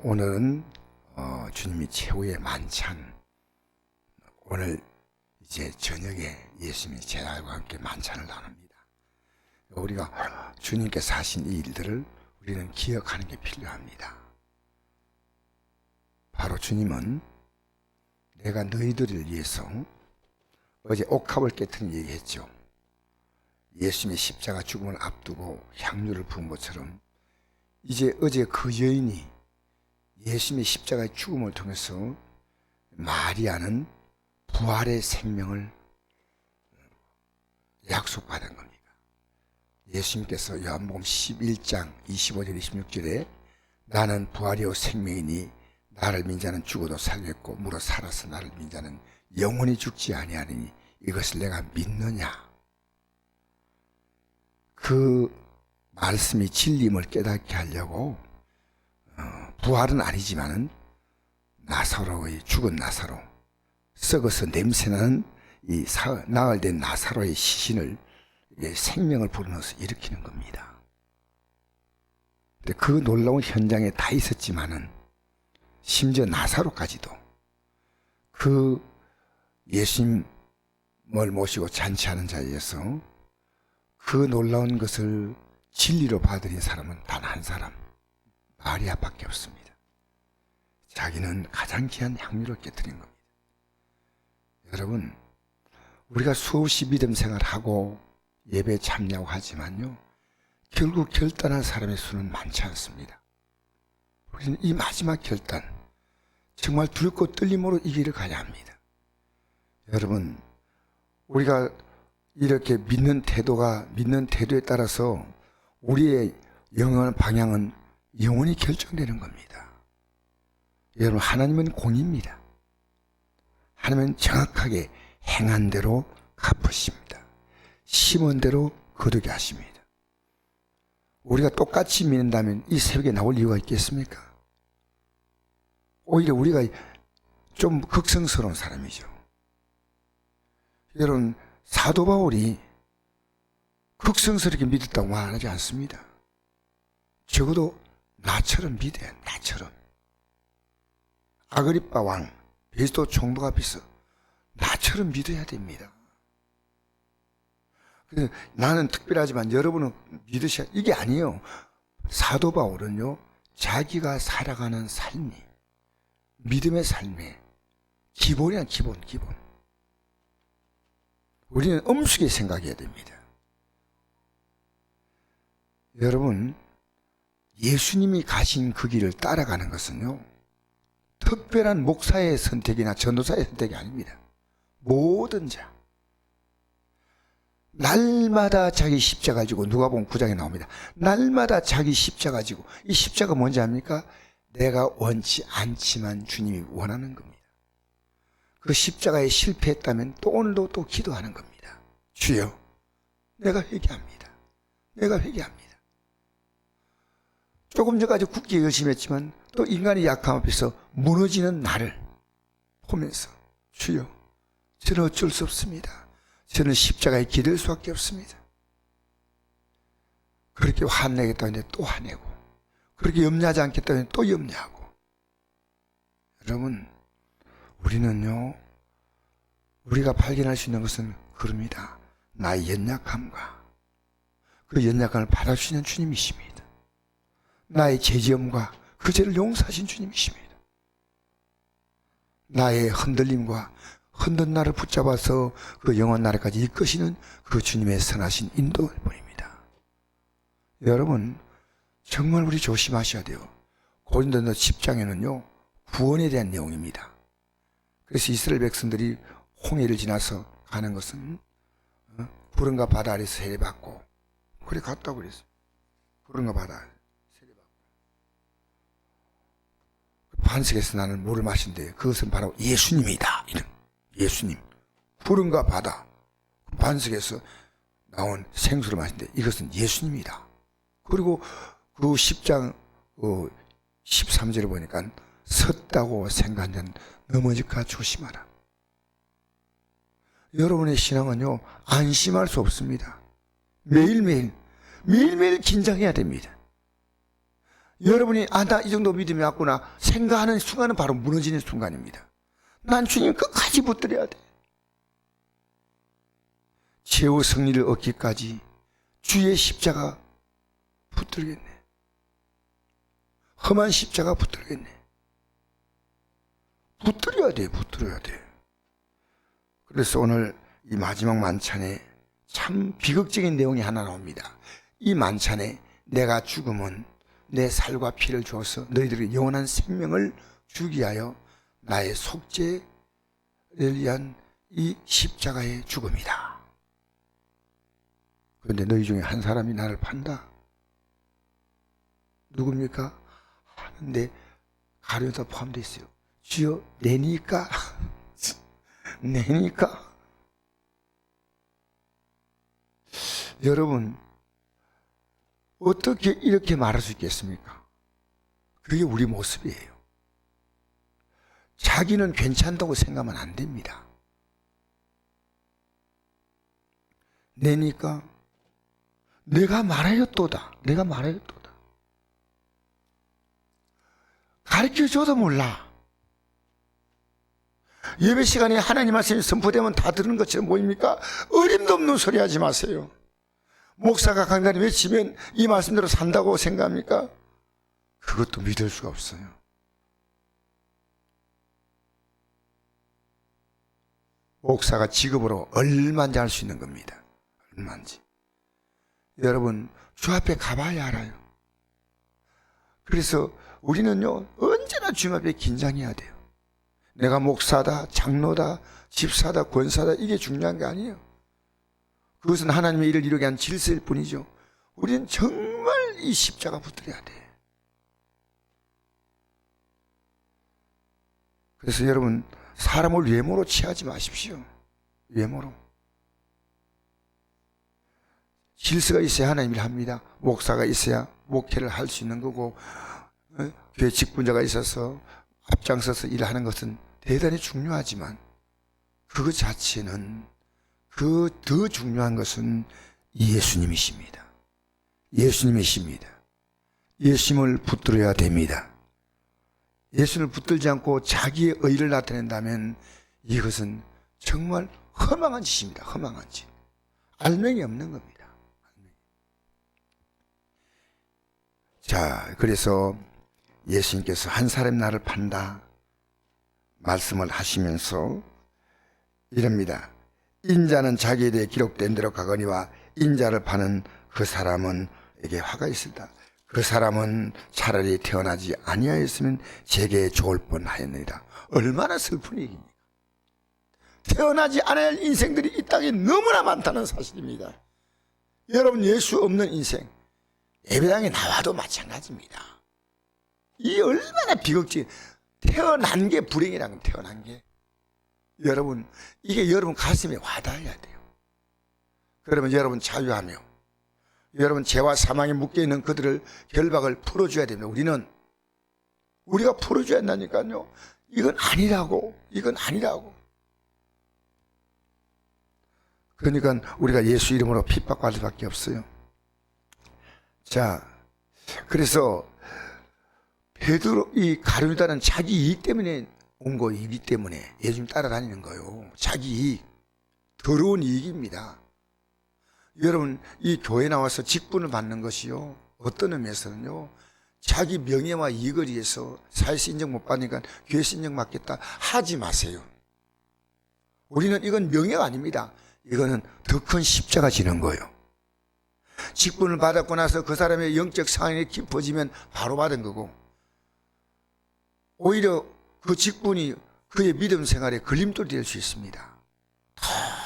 오늘은 주님이 최후의 만찬, 오늘 이제 저녁에 예수님이 제자들과 함께 만찬을 나눕니다. 우리가 주님께서 하신 이 일들을 우리는 기억하는 게 필요합니다. 바로 주님은 내가 너희들을 위해서 어제 옥합을 깨트린 얘기했죠. 예수님의 십자가 죽음을 앞두고 향유를 부은 것처럼 이제 어제 그 여인이 예수님의 십자가의 죽음을 통해서 마리아는 부활의 생명을 약속받은 겁니다. 예수님께서 요한복음 11장 25절 26절에 나는 부활이요 생명이니 나를 믿는 자는 죽어도 살겠고 무릇 살아서 나를 믿는 자는 영원히 죽지 아니하리니 이것을 내가 믿느냐. 그 말씀이 진리임을 깨닫게 하려고 부활은 아니지만은 나사로의 죽은 나사로, 썩어서 냄새나는 이 나흘된 나사로의 시신을 생명을 불어넣어서 일으키는 겁니다. 근데 그 놀라운 현장에 다 있었지만은 심지어 나사로까지도 그 예수님을 모시고 잔치하는 자리에서 그 놀라운 것을 진리로 받아들인 사람은 단 한 사람, 마리아밖에 없습니다. 자기는 가장 귀한 향유를 깨뜨린 겁니다. 여러분, 우리가 수없이 믿음 생활하고 예배에 참여하고 하지만요, 결국 결단한 사람의 수는 많지 않습니다. 우리는 이 마지막 결단, 정말 들고 떨림으로 이 길을 가야 합니다. 여러분, 우리가 이렇게 믿는 태도에 따라서 우리의 영원한 방향은 영원히 결정되는 겁니다. 여러분, 하나님은 공입니다. 하나님은 정확하게 행한 대로 갚으십니다. 심은 대로 거두게 하십니다. 우리가 똑같이 믿는다면 이 새벽에 나올 이유가 있겠습니까? 오히려 우리가 좀 극성스러운 사람이죠. 여러분, 사도 바울이 극성스럽게 믿었다고 말하지 않습니다. 적어도 나처럼 믿어야, 나처럼. 아그리빠 왕, 베스도 총독 앞에서 나처럼 믿어야 됩니다. 나는 특별하지만 여러분은 믿으셔야, 이게 아니에요. 사도 바울은요, 자기가 살아가는 삶이 믿음의 삶의 기본이야, 기본. 우리는 엄숙히 생각해야 됩니다. 여러분, 예수님이 가신 그 길을 따라가는 것은요, 특별한 목사의 선택이나 전도사의 선택이 아닙니다. 모든 자, 날마다 자기 십자가 가지고, 누가복음 9장에 나옵니다. 날마다 자기 십자가 가지고, 이 십자가 뭔지 압니까? 내가 원치 않지만 주님이 원하는 겁니다. 그 십자가에 실패했다면 또 오늘도 또 기도하는 겁니다. 주여, 내가 회개합니다. 내가 회개합니다. 조금 전까지 굳게 열심히 했지만 또 인간의 약함 앞에서 무너지는 나를 보면서 주여, 저는 어쩔 수 없습니다. 저는 십자가에 기댈 수밖에 없습니다. 그렇게 화내겠다 했는데 또 화내고, 그렇게 염려하지 않겠다 했는데 또 염려하고. 여러분, 우리는요, 우리가 발견할 수 있는 것은 그럽니다. 나의 연약함과 그 연약함을 받을 수 있는 주님이십니다. 나의 죄지음과 그 죄를 용서하신 주님이십니다. 나의 흔들림과 흔든 나를 붙잡아서 그 영원 나라까지 이끄시는 그 주님의 선하신 인도일 뿐입니다. 여러분, 정말 우리 조심하셔야 돼요. 고린도서 10장에는요, 구원에 대한 내용입니다. 그래서 이스라엘 백성들이 홍해를 지나서 가는 것은 구름과 바다 아래서 세례받고, 그래 갔다고 그랬어요. 구름과 바다 세례받고, 반석에서 나는 물을 마신대. 그것은 바로 예수님이다. 이런 예수님, 구름과 바다, 반석에서 나온 생수를 마신대. 이것은 예수님이다. 그리고 그 10장 13절에 보니까 섰다고 생각한 자는 넘어질까 조심하라. 여러분의 신앙은요, 안심할 수 없습니다. 매일매일 긴장해야 됩니다. 여러분이 나 이 정도 믿음이 왔구나 생각하는 순간은 바로 무너지는 순간입니다. 난 주님 끝까지 붙들어야 돼. 최후 승리를 얻기까지 주의 십자가 붙들겠네. 험한 십자가 붙들겠네. 붙들어야 돼. 붙들어야 돼. 그래서 오늘 이 마지막 만찬에 참 비극적인 내용이 하나 나옵니다. 이 만찬에 내가 죽으면 내 살과 피를 주어서 너희들에게 영원한 생명을 주기 하여 나의 속죄를 위한 이 십자가의 죽음이다. 그런데 너희 중에 한 사람이 나를 판다. 누굽니까? 하는데 가룟유다 포함되어 있어요. 주여 내니까 내니까. 여러분 어떻게 이렇게 말할 수 있겠습니까? 그게 우리 모습이에요. 자기는 괜찮다고 생각하면 안 됩니다. 내니까 내가 말하였도다. 내가 말하였도다. 가르쳐줘도 몰라. 예배 시간에 하나님 말씀이 선포되면 다 들은 것처럼 보입니까? 어림도 없는 소리 하지 마세요. 목사가 강단에 외치면 이 말씀대로 산다고 생각합니까? 그것도 믿을 수가 없어요. 목사가 직업으로 얼마인지 알 수 있는 겁니다. 얼마인지. 여러분 주 앞에 가봐야 알아요. 그래서 우리는요 언제나 주님 앞에 긴장해야 돼요. 내가 목사다, 장로다, 집사다, 권사다 이게 중요한 게 아니에요. 그것은 하나님의 일을 이루게 한 질서일 뿐이죠. 우리는 정말 이 십자가 붙들어야 돼. 그래서 여러분 사람을 외모로 취하지 마십시오. 외모로. 질서가 있어야 하나님 일 합니다. 목사가 있어야 목회를 할 수 있는 거고 교회 직분자가 있어서 앞장서서 일하는 것은 대단히 중요하지만 그것 자체는 그 더 중요한 것은 예수님이십니다. 예수님이십니다. 예수님을 붙들어야 됩니다. 예수님을 붙들지 않고 자기의 의를 나타낸다면 이것은 정말 허망한 짓입니다. 허망한 짓. 알맹이 없는 겁니다. 자, 그래서 예수님께서 한 사람 나를 판다 말씀을 하시면서 이럽니다. 인자는 자기에 대해 기록된 대로 가거니와 인자를 파는 그 사람은 에게 화가 있을다. 그 사람은 차라리 태어나지 아니하였으면 제게 좋을 뻔하였느니라. 얼마나 슬픈 얘기입니까? 태어나지 않아야 할 인생들이 이 땅에 너무나 많다는 사실입니다. 여러분 예수 없는 인생 예배당에 나와도 마찬가지입니다. 이 얼마나 비극적인 태어난 게 불행이라는 건 태어난 게 여러분 이게 여러분 가슴에 와닿아야 돼요. 그러면 여러분 자유하며 여러분 죄와 사망에 묶여있는 그들을 결박을 풀어줘야 됩니다. 우리가 풀어줘야 한다니까요. 이건 아니라고 이건 아니라고. 그러니까 우리가 예수 이름으로 핍박받을 수밖에 없어요. 자, 그래서 베드로 이 가룟유다는 자기 이익 때문에 온 거이기 때문에 예수님 따라다니는 거예요. 자기 이익, 더러운 이익입니다. 여러분 이 교회 나와서 직분을 받는 것이요 어떤 의미에서는요 자기 명예와 이익을 위해서 사회에서 인정 못 받으니까 교회에서 인정 받겠다 하지 마세요. 우리는 이건 명예가 아닙니다. 이거는 더 큰 십자가 지는 거예요. 직분을 받았고 나서 그 사람의 영적 상황이 깊어지면 바로 받은 거고 오히려 그 직분이 그의 믿음 생활에 걸림돌이 될 수 있습니다. 더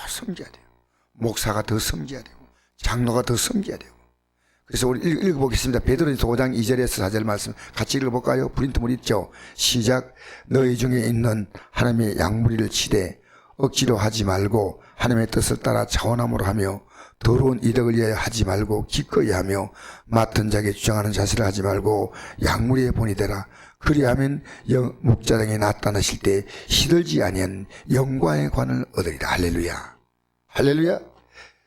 섬겨야 돼요. 목사가 더 섬겨야 되고 장로가 더 섬겨야 되고. 그래서 우리 읽어보겠습니다. 베드로전서 5장 2절에서 4절 말씀 같이 읽어볼까요? 프린트물 있죠? 시작. 너희 중에 있는 하나님의 양무리를 치되 억지로 하지 말고 하나님의 뜻을 따라 자원함으로 하며 더러운 이득을 위하여 하지 말고 기꺼이 하며 맡은 자에게 주장하는 자세를 하지 말고 양무리의 본이 되라. 그리하면 목자장에 나타나실 때 시들지 아니한 영광의 관을 얻으리라. 할렐루야. 할렐루야.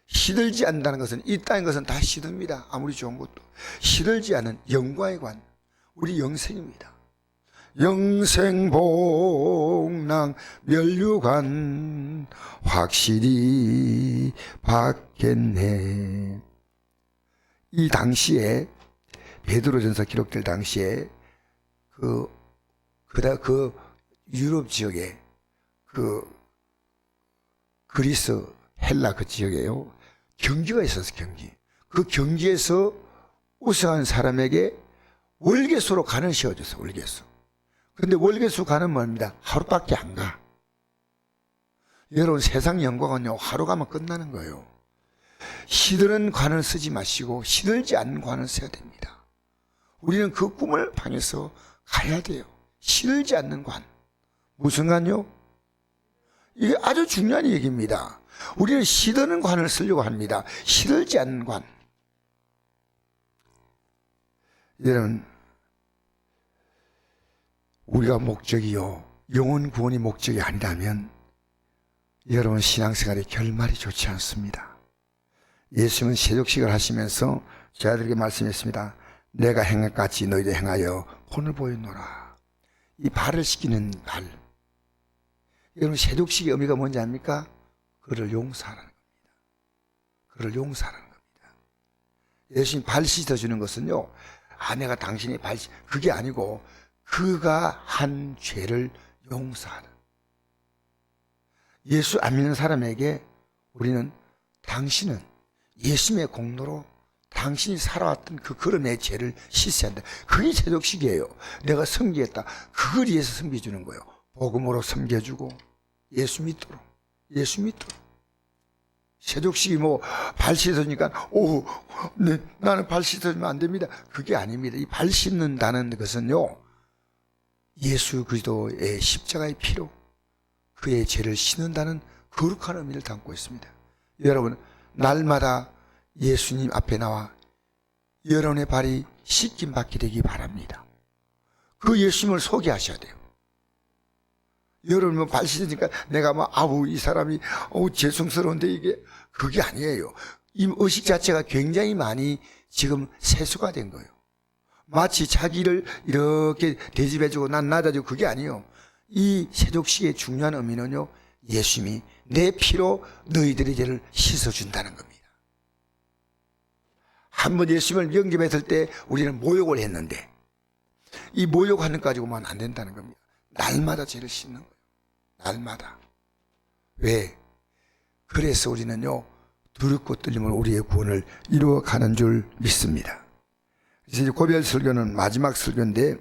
시들지 않는다는 것은 이 땅의 것은 다 시듭니다. 아무리 좋은 것도 시들지 않은 영광의 관. 우리 영생입니다. 영생복랑 면류관 확실히 받겠네. 이 당시에 베드로전서 기록될 당시에 그 유럽 지역에 그리스 헬라 그 지역에요 경기가 있었어. 경기. 그 경기에서 우승한 사람에게 월계수로 간을 씌워줬어. 월계수. 근데 월계수 간은 뭡니다? 하루밖에 안 가. 여러분 세상 연구가는요 하루 가면 끝나는 거예요. 시드는 관을 쓰지 마시고 시들지 않는 관을 써야 됩니다. 우리는 그 꿈을 향해서 가야 돼요. 시들지 않는 관. 무슨 관요? 이게 아주 중요한 얘기입니다. 우리는 시드는 관을 쓰려고 합니다. 시들지 않는 관. 여러분 우리가 목적이요 영혼 구원이 목적이 아니라면 여러분 신앙생활의 결말이 좋지 않습니다. 예수님은 세족식을 하시면서 저희들에게 말씀했습니다. 내가 행한 같이 너희도 행하여 본을 보였노라. 이 발을 씻기는 발. 여러분 세족식의 의미가 뭔지 압니까? 그를 용서하라는 겁니다. 그를 용서하라는 겁니다. 예수님 발 씻어주는 것은요 내가 당신의 발 그게 아니고 그가 한 죄를 용서하는. 예수 안 믿는 사람에게 우리는 당신은 예수님의 공로로 당신이 살아왔던 그 걸음의 죄를 씻어야 한다. 그게 세족식이에요. 내가 섬기겠다. 그걸 위해서 섬겨주는 거예요. 복음으로 섬겨주고 예수 믿도록. 세족식이 발 씻어주니까 나는 발 씻어주면 안 됩니다. 그게 아닙니다. 이 발 씻는다는 것은요 예수 그리스도의 십자가의 피로 그의 죄를 씻는다는 거룩한 의미를 담고 있습니다. 여러분 날마다 예수님 앞에 나와 여러분의 발이 씻김 받게 되기 바랍니다. 그 예수님을 소개하셔야 돼요. 여러분 발 씻으니까 내가 이 사람이 죄송스러운데 이게 그게 아니에요. 이 의식 자체가 굉장히 많이 지금 세수가 된 거예요. 마치 자기를 이렇게 대접해주고 난 낮아지고 그게 아니에요. 이 세족식의 중요한 의미는요 예수님이 내 피로 너희들의 죄를 씻어준다는 겁니다. 한번 예수님을 영접했을 때 우리는 모욕을 했는데 이 모욕하는 거 가지고만 안 된다는 겁니다. 날마다 죄를 씻는 거예요. 날마다. 왜? 그래서 우리는요 두렵고 떨림으로 우리의 구원을 이루어가는 줄 믿습니다. 이제 고별 설교는 마지막 설교인데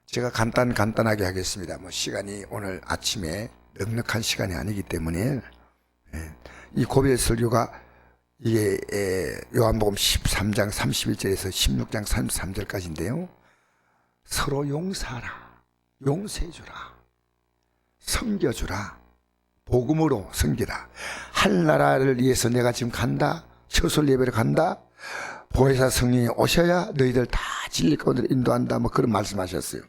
제가 간단하게 하겠습니다. 시간이 오늘 아침에 넉넉한 시간이 아니기 때문에 이 고별 설교가 이게 요한복음 13장 31절에서 16장 33절까지인데요. 서로 용서하라, 용서해주라, 섬겨주라, 복음으로 섬기라. 하늘나라를 위해서 내가 지금 간다. 처술 예배를 간다. 보혜사 성령이 오셔야 너희들 다 진리 가운데 인도한다. 그런 말씀하셨어요.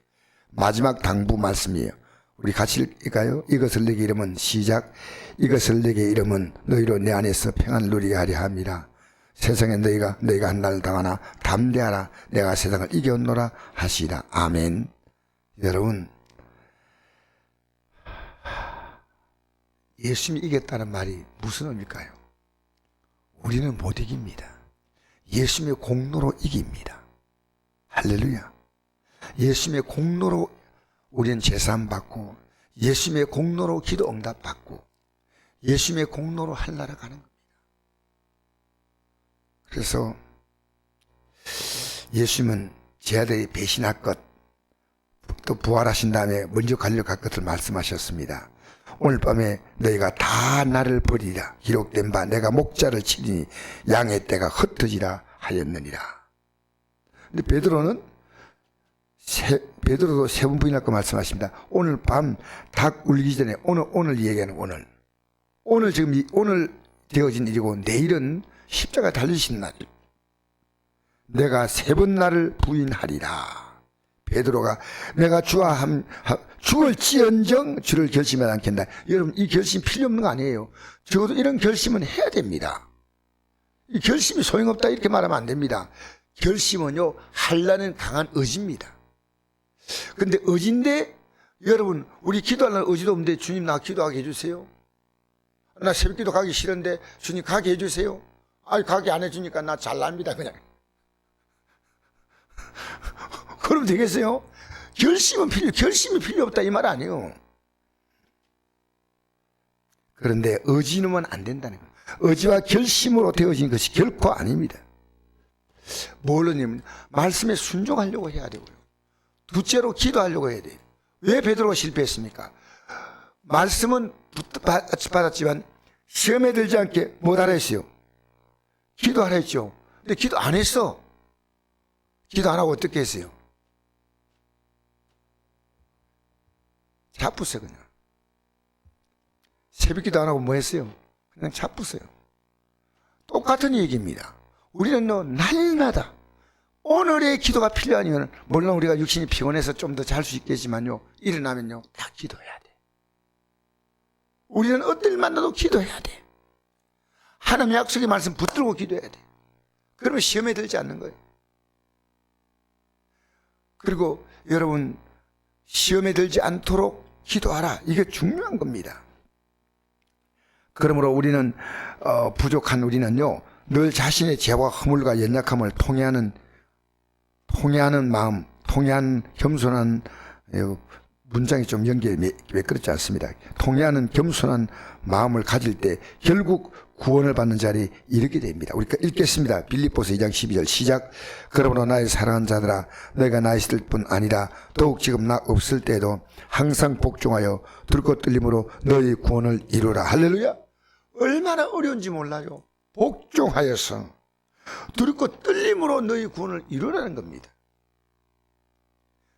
마지막 당부 말씀이에요. 우리 같이 읽을까요? 이것을 내게 이름은 시작. 이것을 내게 이름은 너희로 내 안에서 평안을 누리게 하려 함이라. 세상에 너희가 한 날 당하나 담대하라. 내가 세상을 이겨노라 하시라. 아멘. 여러분 예수님이 이겼다는 말이 무슨 의미일까요? 우리는 못 이깁니다. 예수님의 공로로 이깁니다. 할렐루야. 예수님의 공로로 우리는 제사함 받고 예수님의 공로로 기도 응답 받고 예수님의 공로로 하늘나라 가는 겁니다. 그래서 예수님은 제 아들이 배신할 것 또 부활하신 다음에 먼저 가려고 할 것을 말씀하셨습니다. 오늘 밤에 너희가 다 나를 버리라. 기록된 바 내가 목자를 치리니 양의 떼가 흩어지라 하였느니라. 근데 베드로도 세 번 부인할 말씀하십니다. 오늘 밤 닭 울기 전에 오늘 얘기하는 오늘 지금 오늘 되어진 일이고 내일은 십자가 달리신 날. 내가 세 번 나를 부인하리라. 베드로가 내가 주와 죽을지언정 주를 결심하지 않겠다. 여러분 이 결심 필요 없는 거 아니에요. 적어도 이런 결심은 해야 됩니다. 이 결심이 소용없다 이렇게 말하면 안 됩니다. 결심은요, 하려는 강한 의지입니다. 근데 의지인데, 여러분, 우리 기도하려는 의지도 없는데, 주님 나 기도하게 해주세요. 나 새벽 기도 가기 싫은데, 주님 가게 해주세요. 아니, 가게 안 해주니까 나 잘납니다, 그냥. 그럼 되겠어요? 결심이 필요 없다, 이 말 아니에요. 그런데 의지는 안 된다는 거예요. 의지와 결심으로 되어진 것이 결코 아닙니다. 뭘로냐면 말씀에 순종하려고 해야 되고요. 둘째로 기도하려고 해야 돼요. 왜 베드로가 실패했습니까? 말씀은 받았지만 시험에 들지 않게 못하라 했어요. 기도하라 했죠. 근데 기도 안 했어. 기도 안 하고 어떻게 했어요? 자쁘세요, 그냥. 새벽 기도 안 하고 뭐 했어요? 그냥 자쁘세요. 똑같은 얘기입니다. 우리는 날마다 오늘의 기도가 필요하면, 물론 우리가 육신이 피곤해서 좀 더 잘 수 있겠지만요, 일어나면요 다 기도해야 돼. 우리는 어떨 만나도 기도해야 돼. 하나님의 약속의 말씀 붙들고 기도해야 돼. 그러면 시험에 들지 않는 거예요. 그리고 여러분, 시험에 들지 않도록 기도하라. 이게 중요한 겁니다. 그러므로 우리는 부족한 우리는요, 늘 자신의 죄와 허물과 연약함을 통회하는 마음, 통회하는 겸손한, 문장이 좀 연결이 매끄럽지 않습니다. 통회하는 겸손한 마음을 가질 때 결국 구원을 받는 자리에 이르게 됩니다. 우리가 읽겠습니다. 빌립보서 2장 12절 시작. 그러므로 나의 사랑하는 자들아, 너희가 나 있을 뿐 아니라 더욱 지금 나 없을 때에도 항상 복종하여 들고 떨림으로 너희 구원을 이루라. 할렐루야. 얼마나 어려운지 몰라요. 복종하여서 들고 떨림으로 너희 구원을 이루라는 겁니다.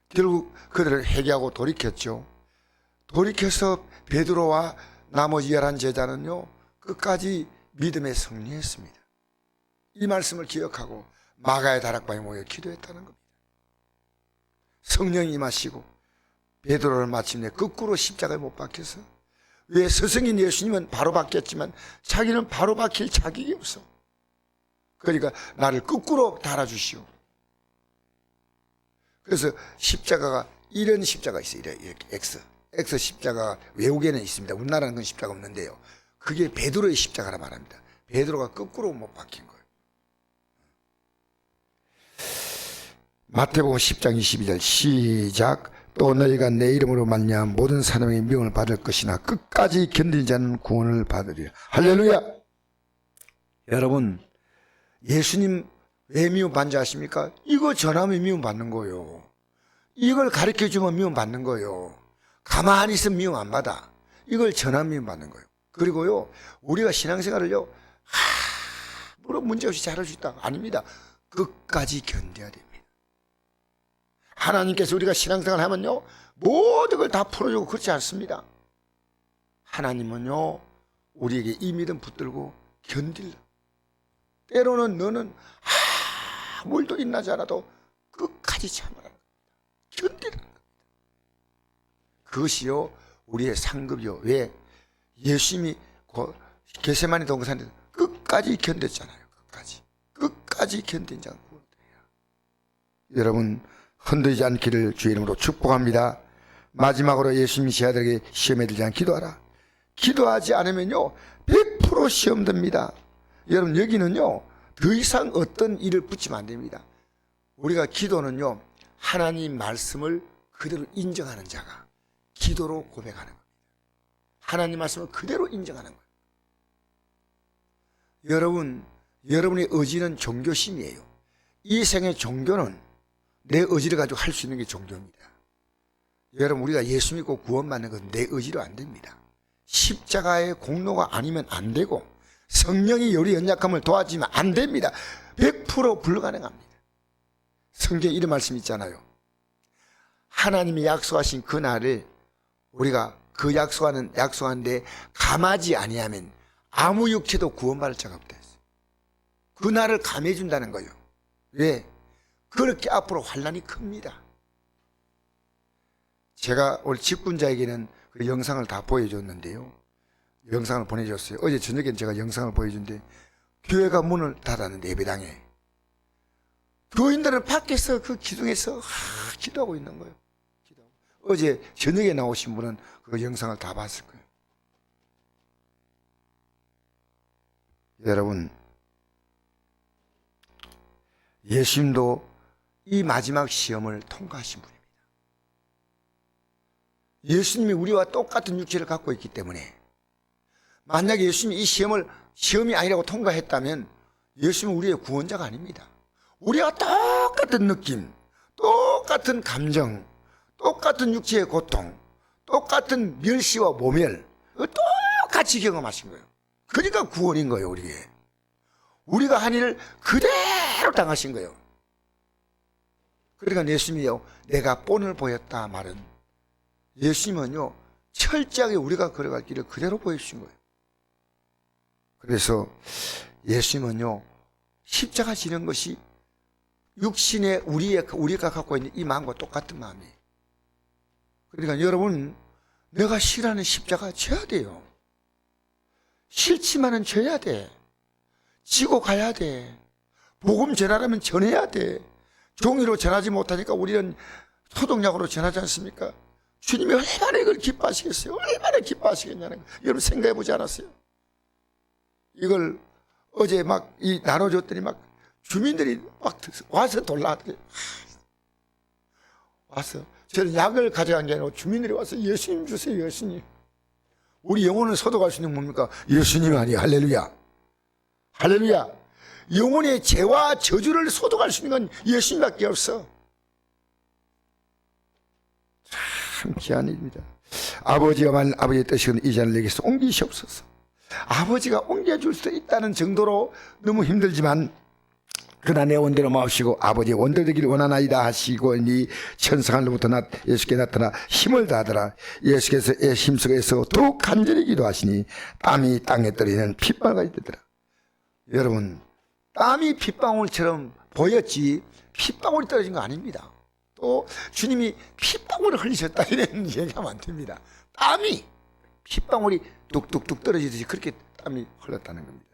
결국 그들을 회개하고 돌이켰죠. 돌이켜서 베드로와 나머지 11 제자는요, 끝까지 믿음에 승리했습니다. 이 말씀을 기억하고 마가의 다락방에 모여 기도했다는 겁니다. 성령이 임하시고 베드로를 마침내 거꾸로 십자가에 못 박혀서, 왜 스승인 예수님은 바로 박혔지만 자기는 바로 박힐 자격이 없어. 그러니까 나를 거꾸로 달아주시오. 그래서 십자가가 이런 십자가 있어요. 이렇게 X 십자가 외국에는 있습니다. 우리나라는 그런 십자가 없는데요. 그게 베드로의 십자가라 말합니다. 베드로가 거꾸로 못 박힌 거예요. 마태복음 10장 22절 시작. 또 너희가 내 이름으로 말미암아 모든 사람에게 미움을 받을 것이나 끝까지 견디는 자는 구원을 받으리라. 할렐루야. 여러분, 예수님 왜 미움 받는지 아십니까? 이거 전하면 미움 받는 거예요. 이걸 가르쳐 주면 미움 받는 거예요. 가만히 있으면 미움 안 받아. 이걸 전하면 미움 받는 거예요. 그리고요, 우리가 신앙생활을요, 물론 문제없이 잘할 수 있다. 아닙니다. 끝까지 견뎌야 됩니다. 하나님께서 우리가 신앙생활을 하면요, 모든 걸 다 풀어주고 그렇지 않습니다. 하나님은요, 우리에게 이 믿음 붙들고 견딜라. 때로는 너는 물도 있나지 않아도 끝까지 참으라는 겁니다. 견디라는 겁니다. 그것이요, 우리의 상급이요. 왜? 예수님이 겟세마네 동산에서 끝까지 견뎠잖아요. 끝까지 견딘 자가 구원돼요. 여러분, 흔들리지 않기를 주의 이름으로 축복합니다. 마지막으로 예수님이 제 아들에게 시험에 들지 않게 기도하라. 기도하지 않으면요 100% 시험 듭니다. 여러분, 여기는요 더 이상 어떤 일을 붙이면 안 됩니다. 우리가 기도는요, 하나님 말씀을 그대로 인정하는 자가 기도로 고백하는 겁니다. 하나님 말씀을 그대로 인정하는 거예요. 여러분, 여러분의 의지는 종교심이에요. 이 생의 종교는 내 의지를 가지고 할 수 있는 게 종교입니다. 여러분, 우리가 예수 믿고 구원받는 건 내 의지로 안 됩니다. 십자가의 공로가 아니면 안 되고, 성령이 우리 연약함을 도와주면 안 됩니다. 100% 불가능합니다. 성경에 이런 말씀 있잖아요. 하나님이 약속하신 그 날을 우리가 그 약속하는데 감하지 아니하면 아무 육체도 구원받을 자가 없다 했어요. 그 날을 감해 준다는 거예요. 왜? 그렇게 앞으로 환난이 큽니다. 제가 우리 직분자에게는 그 영상을 다 보여줬는데요. 영상을 보내줬어요. 어제 저녁에 제가 영상을 보여준데, 교회가 문을 닫았는데, 예배당에 교인들은 밖에서 그 기둥에서 기도하고 있는 거예요. 기도하고. 어제 저녁에 나오신 분은 그 영상을 다 봤을 거예요. 여러분, 예수님도 이 마지막 시험을 통과하신 분입니다. 예수님이 우리와 똑같은 육체를 갖고 있기 때문에 만약에 예수님이 이 시험이 아니라고 통과했다면 예수님은 우리의 구원자가 아닙니다. 우리가 똑같은 느낌, 똑같은 감정, 똑같은 육체의 고통, 똑같은 멸시와 모멸, 똑같이 경험하신 거예요. 그러니까 구원인 거예요, 우리에게. 우리가 한 일을 그대로 당하신 거예요. 그러니까 예수님이요, 내가 본을 보였다 말은, 예수님은요, 철저하게 우리가 걸어갈 길을 그대로 보여주신 거예요. 그래서 예수님은요, 십자가 지는 것이 육신의 우리가 갖고 있는 이 마음과 똑같은 마음이에요. 그러니까 여러분, 내가 싫어하는 십자가 져야 돼요. 싫지만은 져야 돼. 지고 가야 돼. 복음 전하려면 전해야 돼. 종이로 전하지 못하니까 우리는 소독약으로 전하지 않습니까? 주님이 얼마나 이걸 기뻐하시겠어요? 얼마나 기뻐하시겠냐는 거. 여러분 생각해 보지 않았어요? 이걸 어제 막 나눠줬더니 막 주민들이 막 와서 돌아왔더니 와서 저는 약을 가져간 게 아니고 주민들이 와서 예수님 주세요, 예수님. 우리 영혼을 소독할 수 있는 뭡니까? 예수님 아니에요. 할렐루야. 할렐루야. 영혼의 죄와 저주를 소독할 수 있는 건 예수님밖에 없어. 참 귀한 일입니다. 아버지가 말 아버지의 뜻이건 이 잔을 내게서 옮기시옵소서. 아버지가 옮겨줄 수 있다는 정도로 너무 힘들지만 그러나 내 원대로 마시고 아버지의 원대로 되기를 원하나이다 하시고 이 천상하늘로부터 예수께 나타나 힘을 다하더라. 예수께서 힘속에서 더욱 간절히 기도하시니 땀이 땅에 떨어지는 핏방울이 되더라. 여러분, 땀이 핏방울처럼 보였지 핏방울이 떨어진 거 아닙니다. 또 주님이 핏방울을 흘리셨다 이런 얘기하면 안 됩니다. 땀이 핏방울이 뚝뚝뚝 떨어지듯이 그렇게 땀이 흘렀다는 겁니다.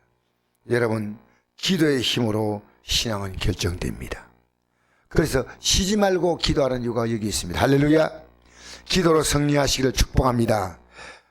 여러분, 기도의 힘으로 신앙은 결정됩니다. 그래서 쉬지 말고 기도하는 이유가 여기 있습니다. 할렐루야. 기도로 승리하시기를 축복합니다.